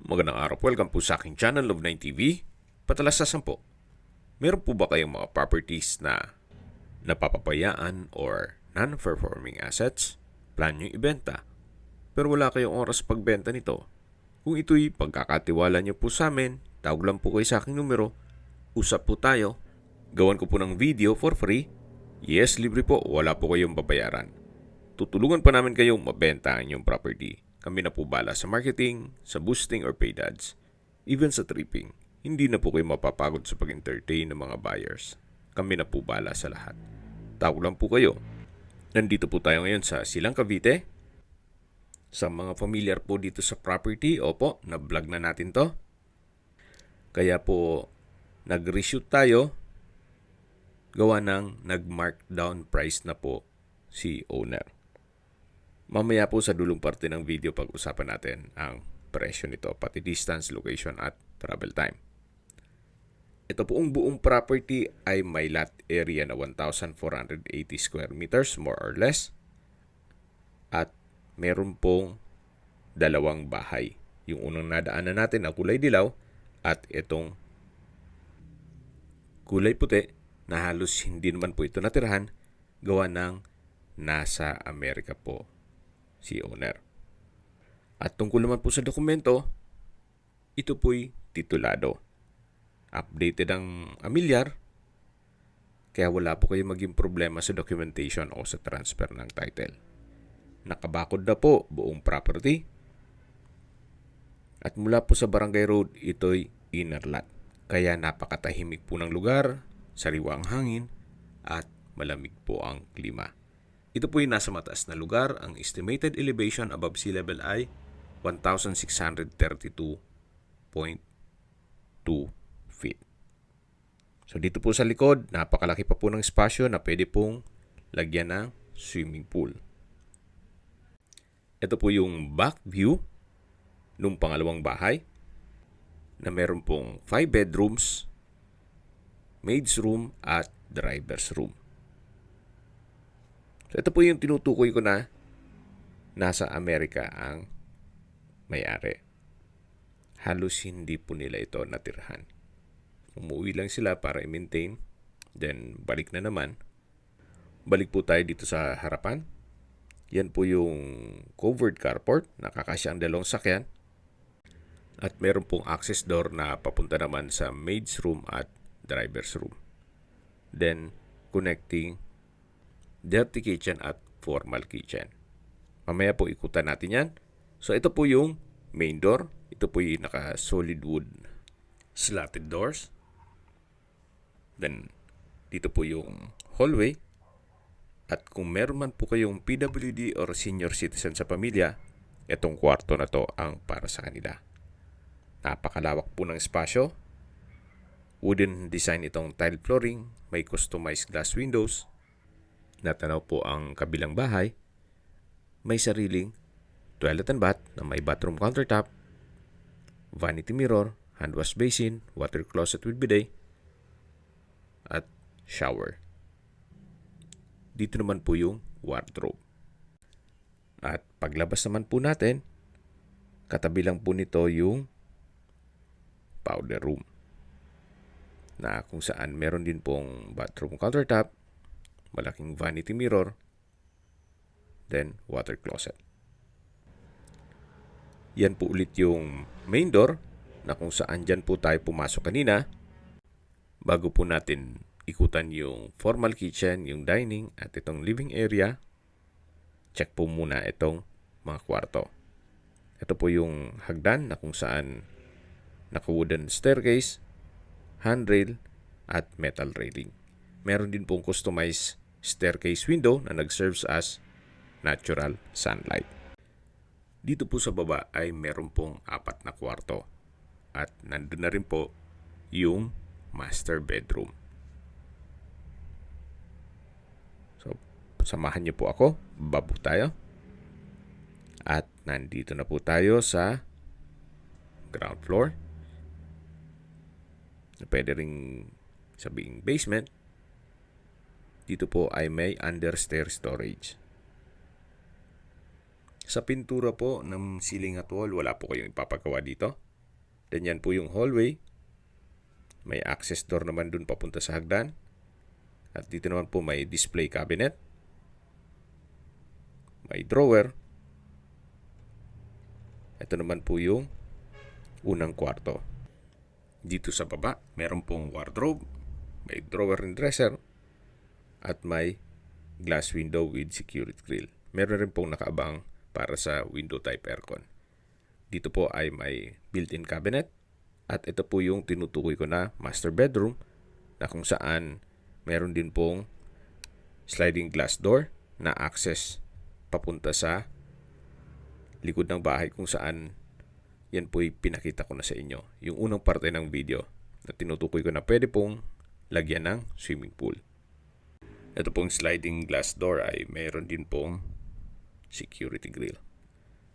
Magandang araw po. Welcome po sa aking channel, Love9 TV. Patalasasan po, meron po ba kayong mga properties na napapabayaan or non-performing assets? Plan nyo ibenta, pero wala kayong oras pagbenta nito. Kung ito'y pagkakatiwala nyo po sa amin, tawag lang po kayo sa aking numero, usap po tayo, gawan ko po ng video for free. Yes, libre po, wala po kayong babayaran. Tutulungan pa namin kayong mabenta ang inyong property. Kami na po bala sa marketing, sa boosting or paid ads, even sa tripping. Hindi na po kayo mapapagod sa pag-entertain ng mga buyers. Kami na po bala sa lahat. Tawag lang po kayo. Nandito po tayo ngayon sa Silang Cavite. Sa mga familiar po dito sa property, opo, na-vlog na natin to. Kaya po, nag-reshoot tayo. Gawa ng nag-markdown price na po si owner. Mamaya po sa dulong parte ng video pag-usapan natin ang presyo nito, pati distance, location at travel time. Ito poong buong property ay may lot area na 1,480 square meters more or less. At meron pong dalawang bahay. Yung unang nadaanan natin na kulay dilaw at itong kulay puti na halos hindi naman po ito natirahan, gawa ng nasa Amerika po si owner. At tungkol naman po sa dokumento, ito po'y titulado. Updated ang amilyar, kaya wala po kayo maging problema sa documentation o sa transfer ng title. Nakabakod na po buong property. At mula po sa Barangay Road, ito'y inner lot. Kaya napakatahimik po ng lugar, sariwa ang hangin, at malamig po ang klima. Ito po yung nasa mataas na lugar. Ang estimated elevation above sea level ay 1,632.2 feet. So dito po sa likod, napakalaki pa po ng espasyo na pwede pong lagyan ng swimming pool. Ito po yung back view ng pangalawang bahay na meron pong 5 bedrooms, maid's room at driver's room. So ito po yung tinutukoy ko na nasa Amerika ang may-ari. Halos hindi po nila ito natirhan. Umuwi lang sila para i-maintain, then balik na naman. Balik po tayo dito sa harapan. Yan po yung covered carport, nakakasya ang dalawang sakyan. At meron pong access door na papunta naman sa maid's room at driver's room. Then connecting dirty kitchen at formal kitchen. Mamaya po ikutan natin yan. So ito po yung main door. Ito po yung naka-solid wood slatted doors. Then dito po yung hallway. At kung meron man po kayong PWD or senior citizen sa pamilya, itong kwarto na to ang para sa kanila. Napakalawak po ng espasyo. Wooden design itong tile flooring. May customized glass windows. Natanaw po ang kabilang bahay. May sariling toilet and bath na may bathroom countertop, vanity mirror, hand wash basin, water closet with bidet, at shower. Dito naman po yung wardrobe. At paglabas naman po natin, katabi lang po nito yung powder room, na kung saan meron din pong bathroom countertop, malaking vanity mirror, then water closet. Yan po ulit yung main door na kung saan dyan po tayo pumasok kanina bago po natin ikutan yung formal kitchen, yung dining at itong living area. Check po muna itong mga kwarto. Ito po yung hagdan na kung saan naka-wooden staircase, handrail at metal railing. Meron din pong customized staircase window na nag-serves as natural sunlight. Dito po sa baba ay meron pong 4 na kwarto at nandun na rin po yung master bedroom. So, samahan niyo po ako, baba tayo. At nandito na po tayo sa ground floor. Pwede ring sabing basement. Dito po ay may understair storage. Sa pintura po ng ceiling at wall, wala po kayong ipapagawa dito. Then yan po yung hallway. May access door naman dun papunta sa hagdan. At dito naman po may display cabinet. May drawer. Ito naman po yung unang kwarto. Dito sa baba, meron pong wardrobe, may drawer and dresser, at may glass window with security grill. Meron rin pong nakaabang para sa window type aircon. Dito po ay may built-in cabinet. At ito po yung tinutukoy ko na master bedroom na kung saan meron din pong sliding glass door na access papunta sa likod ng bahay kung saan yan po'y pinakita ko na sa inyo. Yung unang parte ng video na tinutukoy ko na pwede pong lagyan ng swimming pool. Ito pong sliding glass door ay mayroon din pong security grill.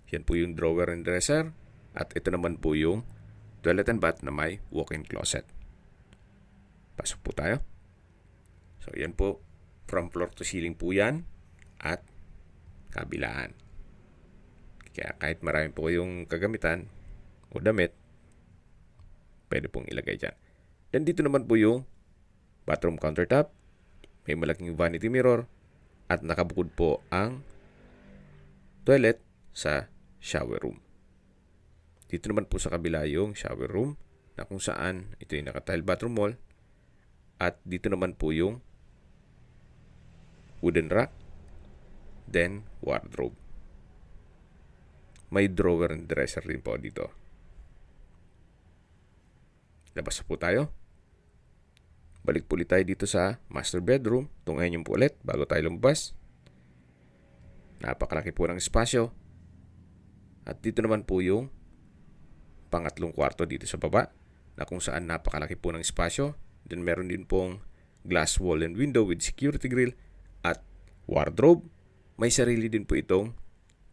Yan po yung drawer and dresser. At ito naman po yung toilet and bath na may walk-in closet. Pasok po tayo. So yan po, from floor to ceiling po yan. At kabilaan. Kaya kahit marami po yung kagamitan o damit, pwede pong ilagay dyan. Then dito naman po yung bathroom countertop. May malaking vanity mirror. At nakabukod po ang toilet sa shower room. Dito naman po sa kabila yung shower room na kung saan ito yung naka-tile bathroom wall. At dito naman po yung wooden rack. Then wardrobe. May drawer and dresser rin po dito. Labas po tayo. Balik po ulit tayo dito sa master bedroom. Tungayin niyo po ulit bago tayo lumabas. Napakalaki po ng espasyo. At dito naman po yung pangatlong kwarto dito sa baba na kung saan napakalaki po ng espasyo. Then meron din pong glass wall and window with security grill at wardrobe. May sarili din po itong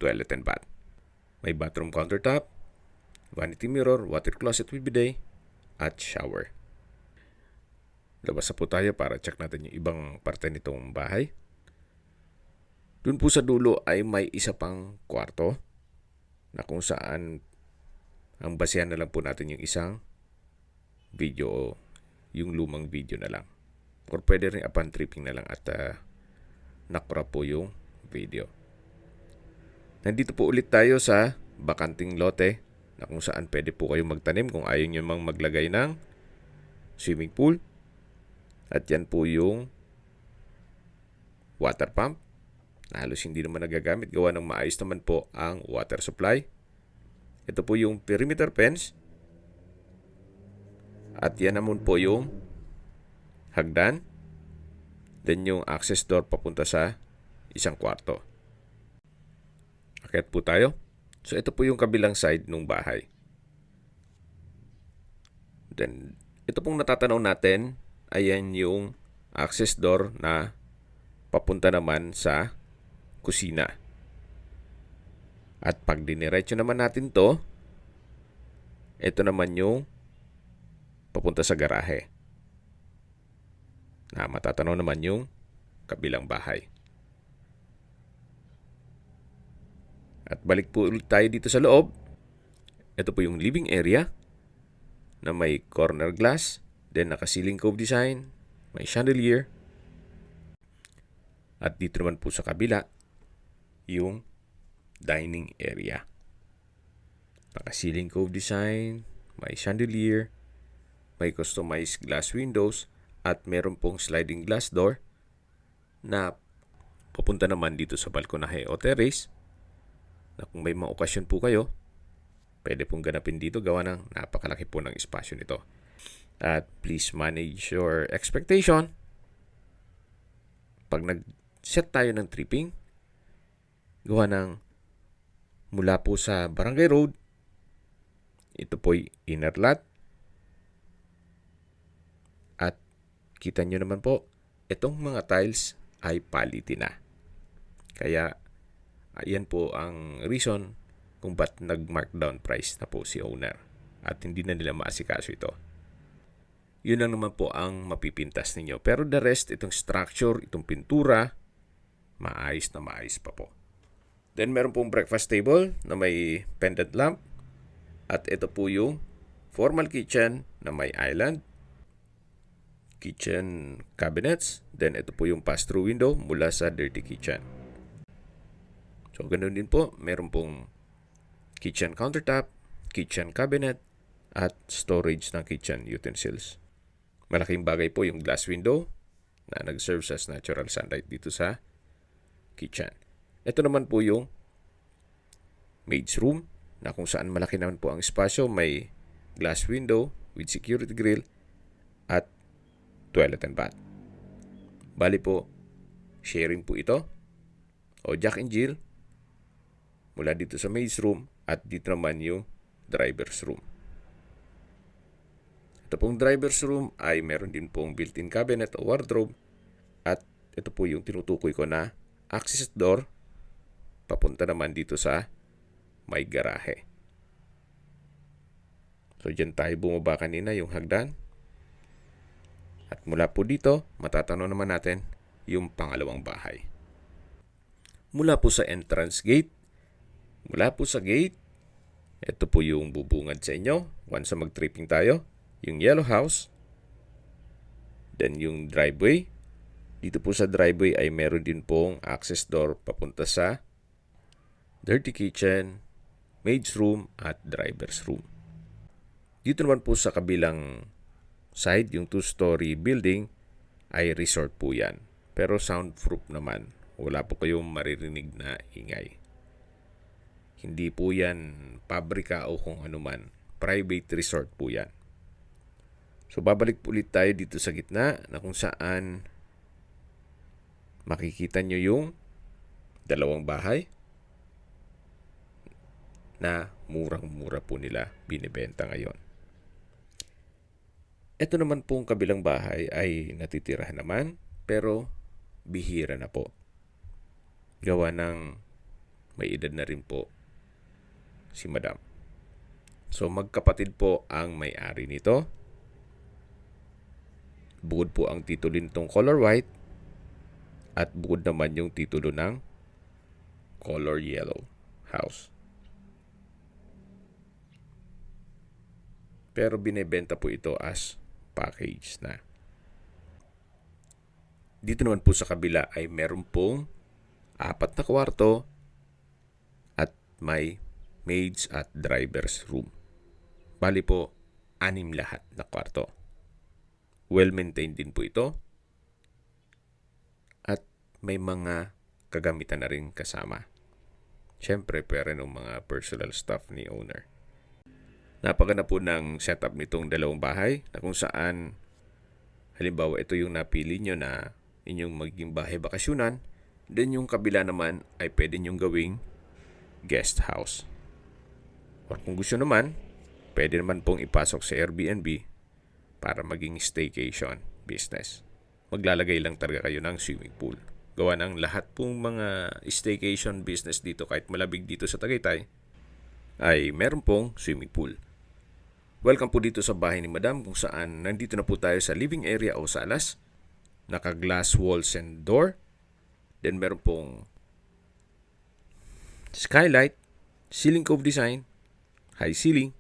toilet and bath. May bathroom countertop, vanity mirror, water closet with bidet, at shower. Labas na po tayo para check natin yung ibang parte nitong bahay. Doon po sa dulo ay may isa pang kwarto na kung saan ang basehan na lang po natin yung isang video, yung lumang video na lang. Or pwede rin upon tripping na lang at nakrop po yung video. Nandito po ulit tayo sa bakanting lote na kung saan pwede po kayo magtanim kung ayaw nyo mang maglagay ng swimming pool. At yan po yung water pump na halos hindi naman nagagamit. Gawa ng maayos naman po ang water supply. Ito po yung perimeter fence. At yan naman po yung hagdan. Then yung access door papunta sa isang kwarto. Akyat po tayo. So ito po yung kabilang side ng bahay. Then ito pong natatanaw natin, ayan yung access door na papunta naman sa kusina. At pag diniretso naman natin to, ito naman yung papunta sa garahe. Na matatanaw naman yung kabilang bahay. At balik po ulit tayo dito sa loob. Ito po yung living area na may corner glass, then naka-ceiling cove design, may chandelier. At dito naman po sa kabila, yung dining area. Naka-ceiling cove design, may chandelier, may customized glass windows, at meron pong sliding glass door na papunta naman dito sa balkonahe o terrace na kung may mga okasyon po kayo, pwede pong ganapin dito gawa ng napakalaki po ng espasyo nito. At please manage your expectation. Pag nag-set tayo ng tripping, gawa ng mula po sa Barangay Road, ito po'y inner lot. At kita nyo naman po, itong mga tiles ay palitin na. Kaya, ayan po ang reason kung ba't nag-markdown price na po si owner. At hindi na nila maasikaso ito. Yun lang naman po ang mapipintas ninyo. Pero the rest, itong structure, itong pintura, maayos na maayos pa po. Then meron pong breakfast table na may pendant lamp. At ito po yung formal kitchen na may island, kitchen cabinets, then ito po yung pass-through window mula sa dirty kitchen. So, ganun din po, meron pong kitchen countertop, kitchen cabinet, at storage ng kitchen utensils. Malaking bagay po yung glass window na nag-serve as natural sunlight dito sa kitchen. Ito naman po yung maid's room na kung saan malaki naman po ang espasyo. May glass window with security grill at toilet and bath. Bali po, sharing po ito o Jack and Jill mula dito sa maid's room at dito naman yung driver's room. Ito pong driver's room ay meron din pong built-in cabinet o wardrobe at ito po yung tinutukoy ko na access door papunta naman dito sa may garahe. So dyan tayo bumaba kanina yung hagdan. At mula po dito, matatanaw naman natin yung pangalawang bahay. Mula po sa entrance gate, mula po sa gate, ito po yung bubungad sa inyo. Once na mag-tripping tayo, yung yellow house, then yung driveway. Dito po sa driveway ay meron din pong access door papunta sa dirty kitchen, maid's room at driver's room. Dito naman po sa kabilang side, yung 2-story building ay resort po yan. Pero soundproof naman. Wala po kayong maririnig na ingay. Hindi po yan pabrika o kung ano man. Private resort po yan. So babalik po ulit tayo dito sa gitna na kung saan makikita nyo yung dalawang bahay na murang-mura po nila binibenta ngayon. Ito naman pong kabilang bahay ay natitirahan naman pero bihira na po. Gawa ng may edad na rin po si Madam. So magkapatid po ang may-ari nito. Bukod po ang titulo nitong color white at bukod naman yung titulo ng color yellow house. Pero binebenta po ito as package na. Dito naman po sa kabila ay meron pong 4 na kwarto at may maids at driver's room. Bali po, 6 lahat na kwarto. Well-maintained din po ito. At may mga kagamitan na rin kasama. Siyempre, pera ng mga personal stuff ni owner. Napaganda po ng setup nitong dalawang bahay na kung saan halimbawa ito yung napili nyo na inyong magiging bahay bakasyunan, then yung kabila naman ay pwede nyong gawing guest house. Or kung gusto naman, pwede naman pong ipasok sa Airbnb para maging staycation business. Maglalagay lang talaga kayo ng swimming pool. Gawa ng lahat pong mga staycation business dito kahit malabig dito sa Tagaytay ay meron pong swimming pool. Welcome po dito sa bahay ni Madam kung saan nandito na po tayo sa living area o salas. Naka-glass walls and door. Then meron pong skylight, ceiling cove design, high ceiling.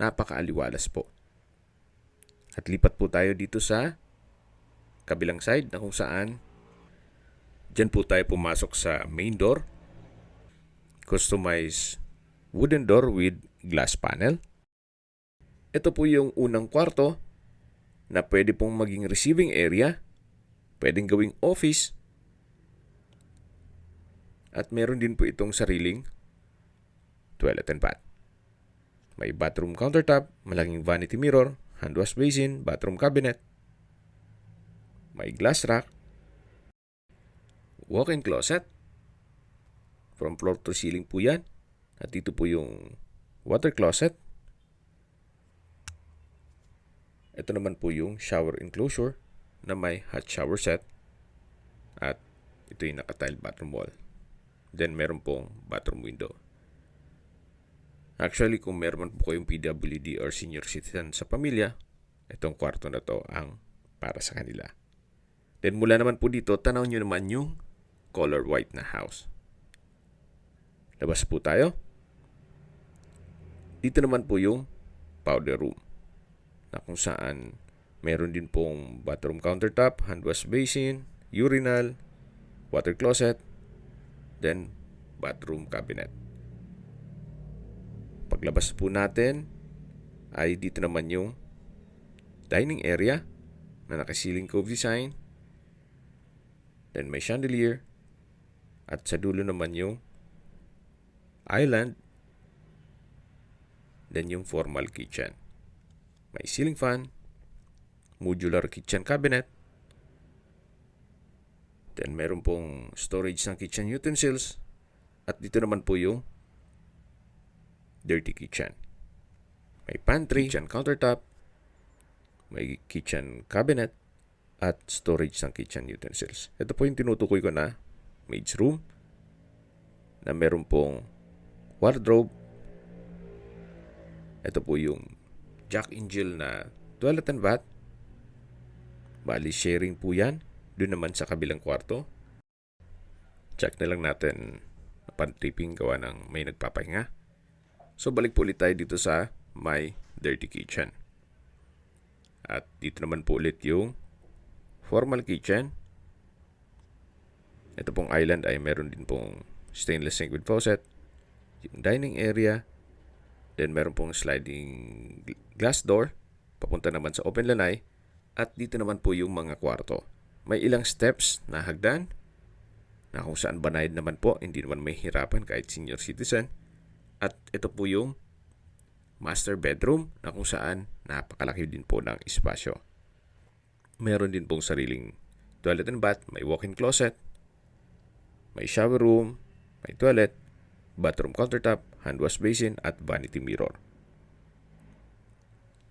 Napaka-aliwalas po. At lipat po tayo dito sa kabilang side na kung saan dyan po tayo pumasok sa main door. Customized wooden door with glass panel. Ito po yung unang kwarto na pwede pong maging receiving area, pwedeng gawing office, at meron din po itong sariling toilet and bath. May bathroom countertop, malaking vanity mirror, hand wash basin, bathroom cabinet, may glass rack, walk-in closet, from floor to ceiling po yan, at dito po yung water closet. Ito naman po yung shower enclosure na may hot shower set at ito yung naka-tile bathroom wall. Then meron pong bathroom window. Actually, kung meron po kayong PWD or senior citizen sa pamilya, itong kwarto na to ang para sa kanila. Then mula naman po dito, tanaw nyo naman yung color white na house. Labas po tayo. Dito naman po yung powder room, na kung saan meron din pong bathroom countertop, hand wash basin, urinal, water closet, then bathroom cabinet. Paglabas po natin ay dito naman yung dining area na naka-ceiling cove design. Then may chandelier. At sa dulo naman yung island. Then yung formal kitchen. May ceiling fan, modular kitchen cabinet. Then meron pong storage ng kitchen utensils. At dito naman po yung dirty kitchen. May pantry, kitchen countertop, may kitchen cabinet, at storage ng kitchen utensils. Ito po yung tinutukoy ko na maid's room na meron pong wardrobe. Ito po yung Jack and Jill na toilet and bath. Bali, sharing po yan. Doon naman sa kabilang kwarto. Check na lang natin pan-tripping gawa ng may nagpapahinga. So, balik po ulit tayo dito sa my dirty kitchen. At dito naman po ulit yung formal kitchen. Ito pong island ay meron din pong stainless sink with faucet. Yung dining area. Then meron pong sliding glass door. Papunta naman sa open lanai. At dito naman po yung mga kwarto. May ilang steps na hagdan. Na kung saan banayad naman po. Hindi naman may hirapan kahit senior citizen. At ito po yung master bedroom na kung saan napakalaki din po ng espasyo. Meron din pong sariling toilet and bath. May walk-in closet. May shower room, may toilet, bathroom countertop, hand wash basin, at vanity mirror.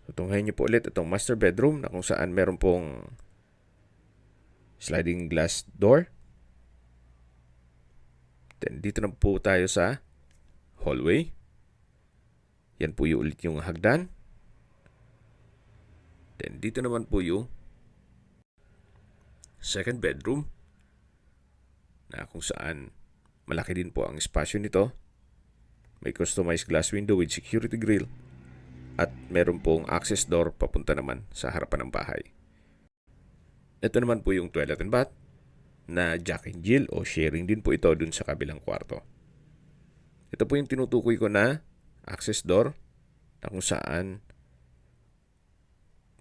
So, tunghayin niyo po ulit itong master bedroom na kung saan meron pong sliding glass door. Then, dito na po tayo sa hallway. Yan po yung ulit yung hagdan. Then, dito naman po yung second bedroom na kung saan malaki din po ang espasyo nito. May customized glass window with security grill at meron pong access door papunta naman sa harapan ng bahay. Ito naman po yung toilet and bath na Jack and Jill o sharing din po ito dun sa kabilang kwarto. Ito po yung tinutukoy ko na access door na kung saan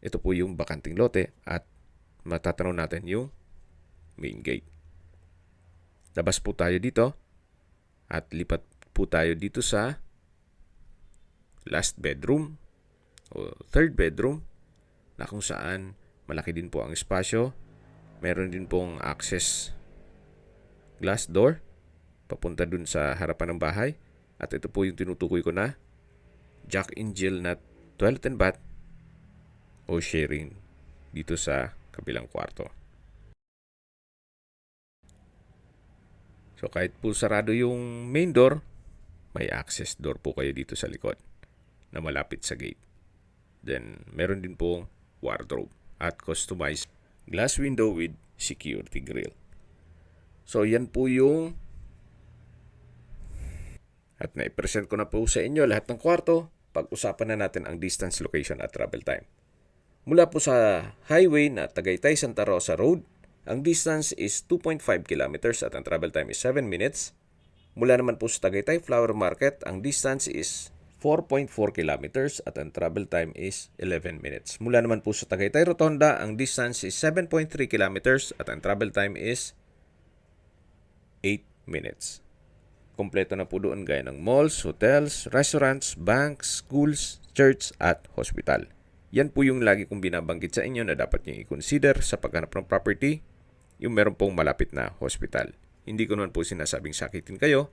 ito po yung bakanting lote at matatanaw natin yung main gate. Labas po tayo dito at lipat po tayo dito sa last bedroom o third bedroom na kung saan malaki din po ang espasyo. Meron din pong access glass door papunta dun sa harapan ng bahay. At ito po yung tinutukoy ko na Jack and Jill na toilet and bath o sharing dito sa kabilang kwarto. So kahit po sarado yung main door, may access door po kayo dito sa likod na malapit sa gate. Then meron din pong wardrobe at customized glass window with security grill. So yan po yung at na-present ko na po sa inyo lahat ng kwarto. Pag-usapan na natin ang distance, location at travel time. Mula po sa highway na Tagaytay-Santa Rosa Road, ang distance is 2.5 kilometers at ang travel time is 7 minutes. Mula naman po sa Tagaytay Flower Market, ang distance is 4.4 kilometers at ang travel time is 11 minutes. Mula naman po sa Tagaytay Rotonda, ang distance is 7.3 kilometers at ang travel time is 8 minutes. Kompleto na po doon gaya ng malls, hotels, restaurants, banks, schools, church at hospital. Yan po yung lagi kong binabanggit sa inyo na dapat nyo i-consider sa paghanap ng property, yung meron pong malapit na hospital. Hindi ko naman po sinasabing sakitin kayo.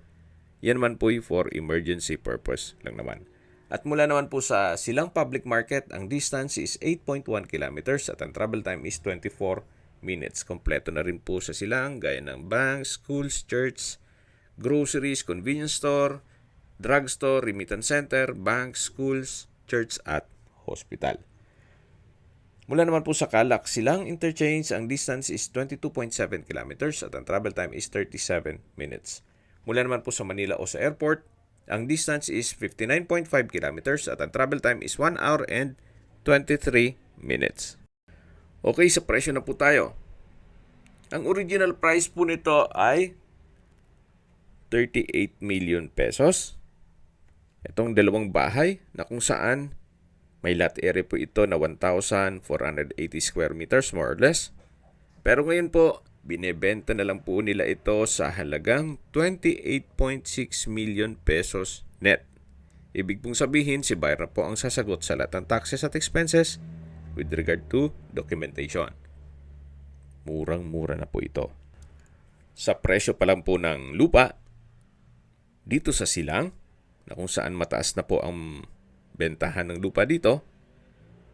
Yan man po for emergency purpose lang naman. At mula naman po sa Silang Public Market, ang distance is 8.1 kilometers at ang travel time is 24 minutes. Kompleto na rin po sa Silang gaya ng banks, schools, church, groceries, convenience store, drugstore, remittance center, banks, schools, church at hospital. Mula naman po sa Calac Silang Interchange, ang distance is 22.7 kilometers at ang travel time is 37 minutes. Mula naman po sa Manila o sa airport, Ang distance is 59.5 kilometers at ang travel time is 1 hour and 23 minutes. Okay, sa presyo na po tayo. Ang original price po nito ay 38 million pesos. Itong dalawang bahay na kung saan may lot area po ito na 1,480 square meters more or less. Pero ngayon po, binebenta na lang po nila ito sa halagang 28.6 million pesos net. Ibig pong sabihin, si buyer po ang sasagot sa lahat ng taxes at expenses with regard to documentation. Murang-mura na po ito. Sa presyo pa lang po ng lupa, dito sa Silang, na kung saan mataas na po ang bentahan ng lupa dito,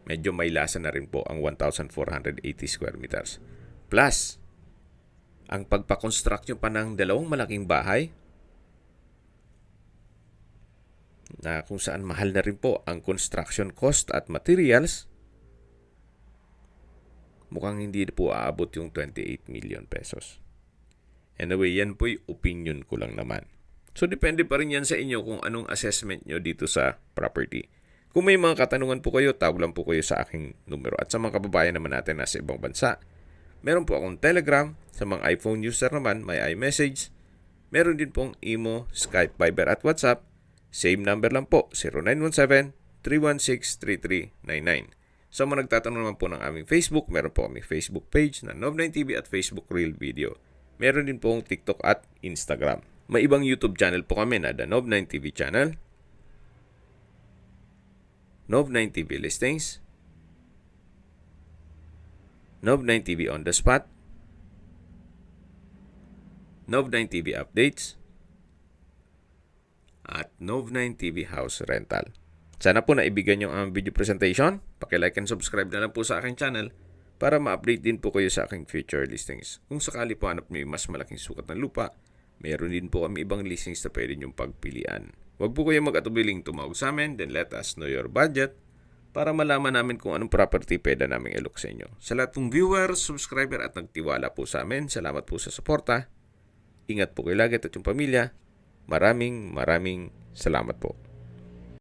medyo may lasa na rin po ang 1,480 square meters. Plus, ang pagpakonstruct nyo pa ng dalawang malaking bahay, na kung saan mahal na rin po ang construction cost at materials, mukhang hindi po aabot yung 28 million pesos. Anyway, yan po'y opinion ko lang naman. So, depende pa rin yan sa inyo kung anong assessment nyo dito sa property. Kung may mga katanungan po kayo, tawag lang po kayo sa aking numero. At sa mga kababayan naman natin na sa ibang bansa, meron po akong Telegram. Sa mga iPhone user naman, may iMessage. Meron din pong Imo, Skype, Viber at WhatsApp. Same number lang po, 0917-316-3399. Sa mga nagtatanong naman po ng aming Facebook, meron po aming Facebook page na Nov9TV at Facebook Real Video. Meron din pong TikTok at Instagram. May ibang YouTube channel po kami na The Nov9TV channel, Nov9TV Listings, Nov9TV On The Spot, Nov9TV Updates, at Nov9TV House Rental. Sana po naibigyan nyo ang video presentation. Paki-like and subscribe na lang po sa aking channel para ma-update din po kayo sa aking future listings. Kung sakali po hanap nyo yung mas malaking sukat ng lupa, mayroon din po kami ibang listings na pwede nyong pagpilian. Huwag po kayo mag-atubiling tumawag sa amin, then let us know your budget para malaman namin kung anong property pwede namin i-look sa inyo. Sa lahat pong viewers, subscriber at nagtiwala po sa amin, salamat po sa suporta. Ingat po kayo lagi at yung pamilya. Maraming salamat po.